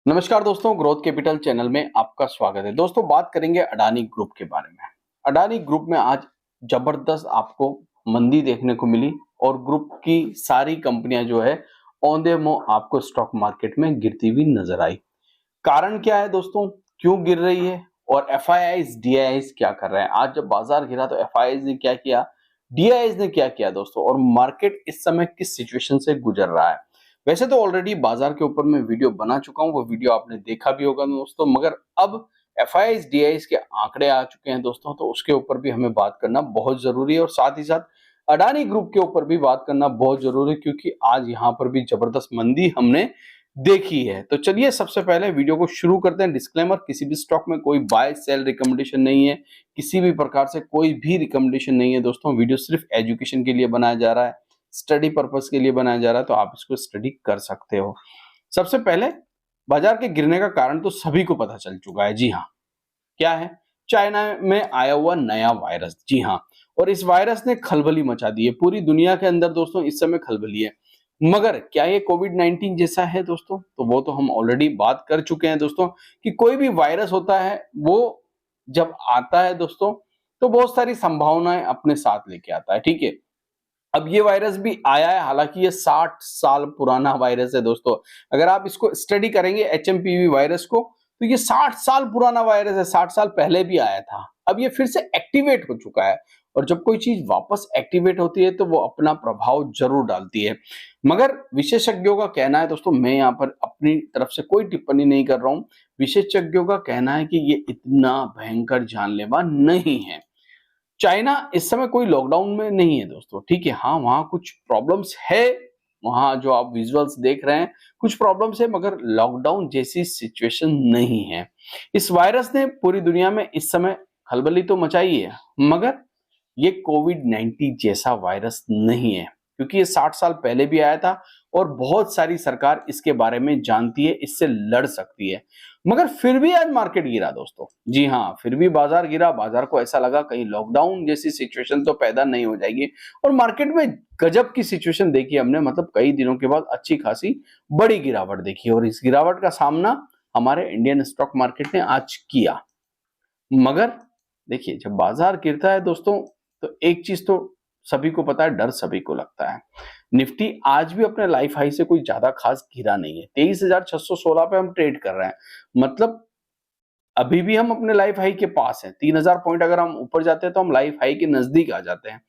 नमस्कार दोस्तों, growth capital channel में आपका स्वागत है। दोस्तों, बात करेंगे अडानी ग्रुप के बारे में। अडानी ग्रुप में आज जबरदस्त आपको मंदी देखने को मिली और ग्रुप की सारी कंपनियां जो है औंधे मुंह आपको स्टॉक मार्केट में गिरती हुई नजर आई। कारण क्या है दोस्तों, क्यों गिर रही है और एफआईआईज डीआईआईज क्या कर रहे हैं? आज जब बाजार गिरा तो एफआईआईज ने क्या किया, डीआईआईज ने क्या किया दोस्तों, और मार्केट इस समय किस सिचुएशन से गुजर रहा है? वैसे तो ऑलरेडी बाजार के ऊपर मैं वीडियो बना चुका हूं, वो वीडियो आपने देखा भी होगा दोस्तों, मगर अब एफआईआईज डीआईआईज के आंकड़े आ चुके हैं दोस्तों, तो उसके ऊपर भी हमें बात करना बहुत जरूरी है और साथ ही साथ अडानी ग्रुप के ऊपर भी बात करना बहुत जरूरी है, क्योंकि आज यहां पर भी जबरदस्त मंदी हमने देखी है। तो चलिए सबसे पहले वीडियो को शुरू करते हैं। डिस्क्लेमर, किसी भी स्टॉक में कोई बाय सेल रिकमेंडेशन नहीं है, किसी भी प्रकार से कोई भी रिकमेंडेशन नहीं है दोस्तों। वीडियो सिर्फ एजुकेशन के लिए बनाया जा रहा है, स्टडी पर्पस के लिए बनाया जा रहा है, तो आप इसको स्टडी कर सकते हो। सबसे पहले बाजार के गिरने का कारण तो सभी को पता चल चुका है। जी हाँ, क्या है? चाइना में आया हुआ नया वायरस। जी हाँ, और इस वायरस ने खलबली मचा दी है पूरी दुनिया के अंदर दोस्तों। इस समय खलबली है, मगर क्या ये कोविड 19 जैसा है दोस्तों? तो वो तो हम ऑलरेडी बात कर चुके हैं दोस्तों कि कोई भी वायरस होता है वो जब आता है दोस्तों तो बहुत सारी संभावनाएं अपने साथ लेके आता है। ठीक है, अब ये वायरस भी आया है, हालांकि ये 60 साल पुराना वायरस है दोस्तों। अगर आप इसको स्टडी करेंगे एचएमपीवी वायरस को, तो ये 60 साल पुराना वायरस है, 60 साल पहले भी आया था। अब ये फिर से एक्टिवेट हो चुका है, और जब कोई चीज वापस एक्टिवेट होती है तो वो अपना प्रभाव जरूर डालती है। मगर विशेषज्ञों का कहना है दोस्तों, मैं यहाँ पर अपनी तरफ से कोई टिप्पणी नहीं कर रहा हूं, विशेषज्ञों का कहना है कि ये इतना भयंकर जानलेवा नहीं है। चाइना इस समय कोई लॉकडाउन में नहीं है दोस्तों। ठीक है, हाँ वहां कुछ प्रॉब्लम्स है, वहां जो आप विजुअल्स देख रहे हैं कुछ प्रॉब्लम्स है, मगर लॉकडाउन जैसी सिचुएशन नहीं है। इस वायरस ने पूरी दुनिया में इस समय खलबली तो मचाई है, मगर ये कोविड 19 जैसा वायरस नहीं है, क्योंकि ये 60 साल पहले भी आया था और बहुत सारी सरकार इसके बारे में जानती है, इससे लड़ सकती है। मगर फिर भी आज मार्केट गिरा दोस्तों। जी हाँ, फिर भी बाजार गिरा। बाजार को ऐसा लगा कहीं लॉकडाउन जैसी सिचुएशन तो पैदा नहीं हो जाएगी, और मार्केट में गजब की सिचुएशन देखी हमने। मतलब कई दिनों के बाद अच्छी खासी बड़ी गिरावट देखी, और इस गिरावट का सामना हमारे इंडियन स्टॉक मार्केट ने आज किया। मगर देखिए, जब बाजार गिरता है दोस्तों तो एक चीज तो सभी को पता है, डर सभी को लगता है। निफ्टी आज भी अपने लाइफ हाई से कोई ज्यादा खास गिरा नहीं है। 23,616 पे हम ट्रेड कर रहे हैं, मतलब अभी भी हम अपने लाइफ हाई के पास हैं। 3,000 पॉइंट अगर हम ऊपर जाते हैं तो हम लाइफ हाई के नजदीक आ जाते हैं।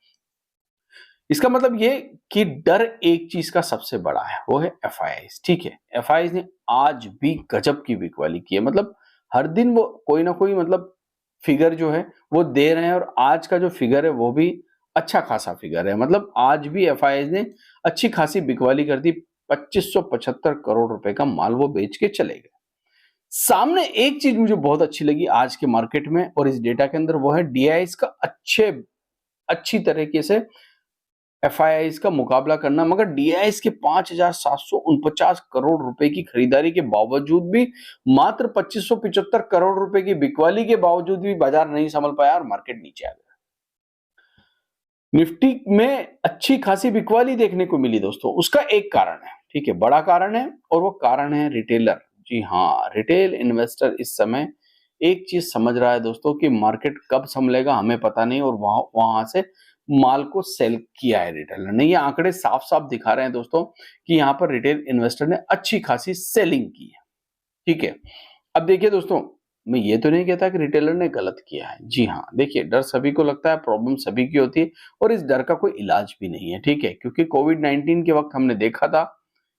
इसका मतलब ये कि डर एक चीज का सबसे बड़ा है, वो है एफआईआईज। ठीक है, एफआईआईज ने आज भी गजब की बिकवाली की है। मतलब हर दिन वो कोई ना कोई मतलब फिगर जो है वो दे रहे हैं, और आज का जो फिगर है वो भी अच्छा खासा फिगर है। मतलब आज भी एफआईआईज ने अच्छी खासी बिकवाली कर दी। 2575 करोड़ रुपए का माल वो बेच के चले गए। सामने एक चीज मुझे बहुत अच्छी लगी आज के मार्केट में और इस डेटा के अंदर, वो है डीआईआईज का अच्छी तरीके से एफआईआईज का मुकाबला करना। मगर डीआईआईज के 5,749 करोड़ रुपए की खरीदारी के बावजूद भी, मात्र 2575 करोड़ रुपए की बिकवाली के बावजूद भी बाजार नहीं संभल पाया और मार्केट नीचे आ गया। निफ्टी में अच्छी खासी बिकवाली देखने को मिली दोस्तों। उसका एक कारण है, ठीक है, बड़ा कारण है, और वो कारण है रिटेलर। जी हाँ, रिटेल इन्वेस्टर इस समय एक चीज समझ रहा है दोस्तों कि मार्केट कब संभलेगा हमें पता नहीं, और वहां से माल को सेल किया है रिटेलर ने। ये आंकड़े साफ साफ दिखा रहे हैं दोस्तों कि यहाँ पर रिटेल इन्वेस्टर ने अच्छी खासी सेलिंग की है। ठीक है, अब देखिए दोस्तों, मैं ये तो नहीं कहता कि रिटेलर ने गलत किया है। जी हाँ, देखिए, डर सभी को लगता है, प्रॉब्लम सभी की होती है, और इस डर का कोई इलाज भी नहीं है। ठीक है, क्योंकि कोविड 19 के वक्त हमने देखा था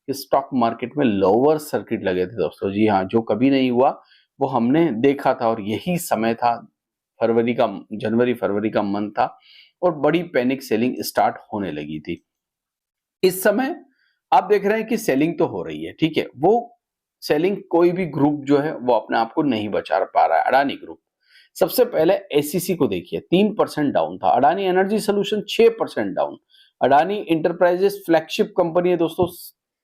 कि स्टॉक मार्केट में लोअर सर्किट लगे थे दोस्तों। जी हाँ, जो कभी नहीं हुआ वो हमने देखा था, और यही समय था, जनवरी फरवरी का मंथ था, और बड़ी पैनिक सेलिंग स्टार्ट होने लगी थी। इस समय आप देख रहे हैं कि सेलिंग तो हो रही है। ठीक है, वो सेलिंग कोई भी ग्रुप जो है वो अपने आप को नहीं बचा पा रहा है। अडानी ग्रुप सबसे पहले एसीसी को देखिए, 3% डाउन था। Adani energy solution 6% down. Adani enterprises flagship company है दोस्तों,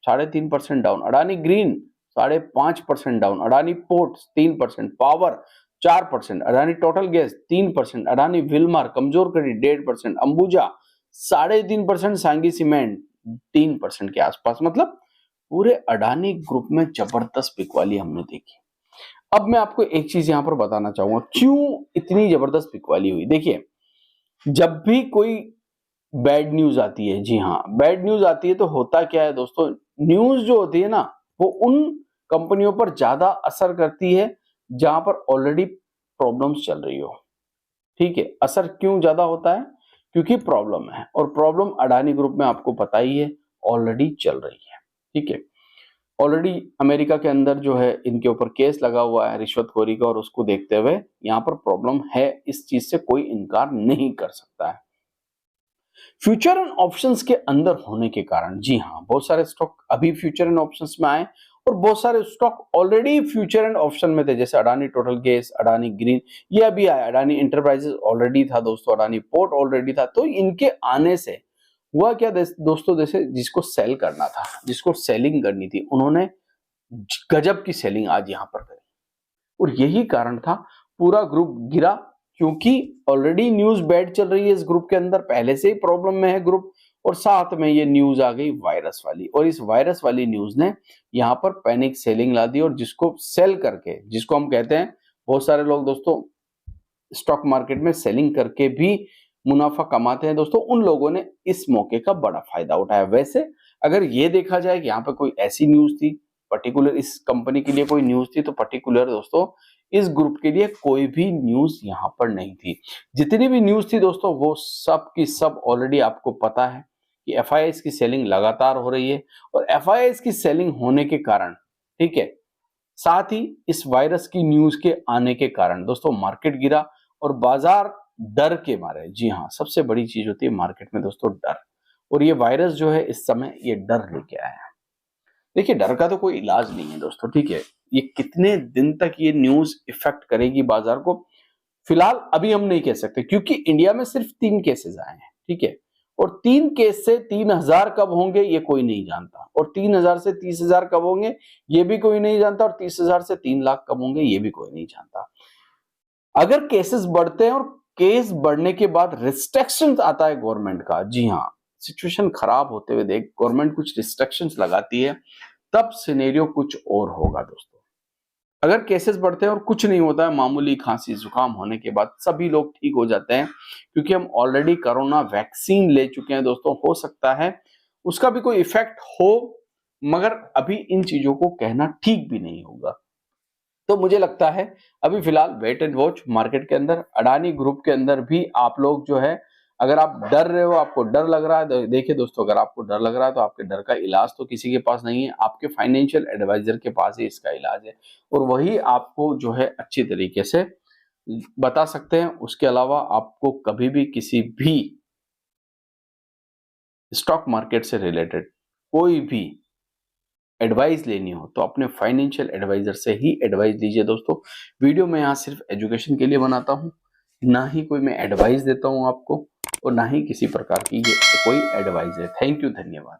3.5% down. Adani green 5.5% down. Adani port 3%। Power 4%। Adani total gas 3%। Adani Wilmar कमजोर कड़ी 1.5%। अंबुजा 3.5%। सांगी सीमेंट 3% के आसपास। मतलब पूरे अडानी ग्रुप में जबरदस्त बिकवाली हमने देखी। अब मैं आपको एक चीज यहां पर बताना चाहूंगा क्यों इतनी जबरदस्त बिकवाली हुई। देखिए, जब भी कोई बैड न्यूज आती है, जी हाँ, बैड न्यूज आती है तो होता क्या है दोस्तों, न्यूज जो होती है ना वो उन कंपनियों पर ज्यादा असर करती है जहां पर ऑलरेडी प्रॉब्लम्स चल रही हो। ठीक है, असर क्यों ज्यादा होता है, क्योंकि प्रॉब्लम है, और प्रॉब्लम अडानी ग्रुप में आपको पता ही है ऑलरेडी चल रही है। ठीक है, ऑलरेडी अमेरिका के अंदर जो है इनके ऊपर केस लगा हुआ है रिश्वतखोरी का, और उसको देखते हुए यहाँ पर प्रॉब्लम है, इस चीज से कोई इनकार नहीं कर सकता है। फ्यूचर एंड ऑप्शंस के अंदर होने के कारण, जी हाँ, बहुत सारे स्टॉक अभी फ्यूचर एंड ऑप्शंस में आए और बहुत सारे stock already future and option में थे, जैसे Adani total gas, Adani green, ये अभी आया, अडानी इंटरप्राइजेस ऑलरेडी था दोस्तों, अडानी पोर्ट ऑलरेडी था। तो इनके आने से हुआ क्या दोस्तों, जैसे जिसको सेल करना था, जिसको सेलिंग करनी थी, उन्होंने गजब की सेलिंग आज यहां पर करी, और यही कारण था पूरा ग्रुप गिरा, क्योंकि ऑलरेडी न्यूज बैड चल रही है इस ग्रुप के अंदर, पहले से ही प्रॉब्लम में है ग्रुप, और साथ में ये न्यूज आ गई वायरस वाली, और इस वायरस वाली न्यूज ने यहाँ पर पैनिक सेलिंग ला दी, और जिसको सेल करके, जिसको हम कहते हैं, बहुत सारे लोग दोस्तों स्टॉक मार्केट में सेलिंग करके भी मुनाफा कमाते हैं दोस्तों, उन लोगों ने इस मौके का बड़ा फायदा उठाया। वैसे अगर ये देखा जाए कि यहाँ पर कोई ऐसी न्यूज थी पर्टिकुलर, इस कंपनी के लिए कोई न्यूज थी, तो पर्टिकुलर दोस्तों इस ग्रुप के लिए कोई भी न्यूज यहाँ पर नहीं थी। जितनी भी न्यूज थी दोस्तों वो सब की सब ऑलरेडी आपको पता है कि एफआईआईज की सेलिंग लगातार हो रही है, और एफआईआईज की सेलिंग होने के कारण, ठीक है, साथ ही इस वायरस की न्यूज के आने के कारण दोस्तों मार्केट गिरा, और बाजार डर के मारे, जी हाँ, सबसे बड़ी चीज होती है मार्केट में दोस्तों डर, और ये वायरस जो है इस समय ये डर लेके आया है। देखिए, डर का तो कोई इलाज नहीं है दोस्तों, ठीक है, ये कितने दिन तक ये न्यूज इफेक्ट करेगी बाजार को, फिलहाल अभी हम नहीं कह सकते, क्योंकि इंडिया में सिर्फ 3 केसेस आए हैं, ठीक है, और 3 केस से 3000 कब होंगे ये कोई नहीं जानता, और 3000 से 30,000 कब होंगे ये भी कोई नहीं जानता, और 30,000 से 3 लाख कब होंगे ये भी कोई नहीं जानता। अगर केसेस बढ़ते हैं और केस बढ़ने के बाद रिस्ट्रिक्शन आता है गवर्नमेंट का, जी हाँ, सिचुएशन खराब होते हुए देख गवर्नमेंट कुछ रिस्ट्रिक्शंस लगाती है, तब सिनेरियो कुछ और होगा दोस्तों। अगर केसेस बढ़ते हैं और कुछ नहीं होता है, मामूली खांसी जुकाम होने के बाद सभी लोग ठीक हो जाते हैं, क्योंकि हम ऑलरेडी कोरोना वैक्सीन ले चुके हैं दोस्तों, हो सकता है उसका भी कोई इफेक्ट हो, मगर अभी इन चीजों को कहना ठीक भी नहीं होगा। तो मुझे लगता है अभी फिलहाल वेट एंड वॉच मार्केट के अंदर, अडानी ग्रुप के अंदर भी आप लोग जो है, अगर आप डर रहे हो, आपको डर लग रहा है, देखिए दोस्तों, अगर आपको डर लग रहा है तो आपके डर का इलाज तो किसी के पास नहीं है, आपके फाइनेंशियल एडवाइजर के पास ही इसका इलाज है, और वही आपको जो है अच्छी तरीके से बता सकते हैं। उसके अलावा आपको कभी भी किसी भी स्टॉक मार्केट से रिलेटेड कोई भी एडवाइस लेनी हो तो अपने फाइनेंशियल एडवाइजर से ही एडवाइस लीजिए दोस्तों। वीडियो मैं यहाँ सिर्फ एजुकेशन के लिए बनाता हूँ, ना ही कोई मैं एडवाइस देता हूँ आपको, और ना ही किसी प्रकार की ये कोई एडवाइस है। थैंक यू, धन्यवाद।